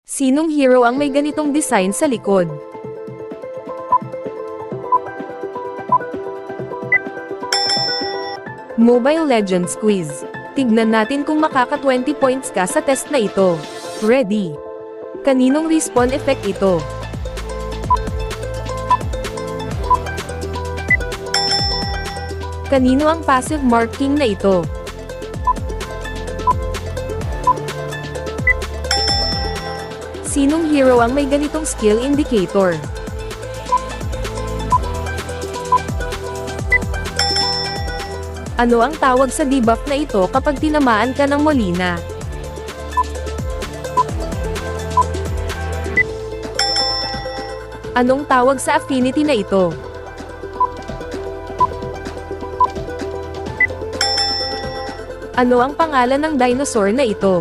Sinong hero ang may ganitong design sa likod? Mobile Legends Quiz. Tignan natin kung makaka 20 points ka sa test na ito. Ready? Kaninong respawn effect ito? Kanino ang passive marking na ito? Sinong hero ang may ganitong skill indicator? Ano ang tawag sa debuff na ito kapag tinamaan ka ng Molina? Anong tawag sa affinity na ito? Ano ang pangalan ng dinosaur na ito?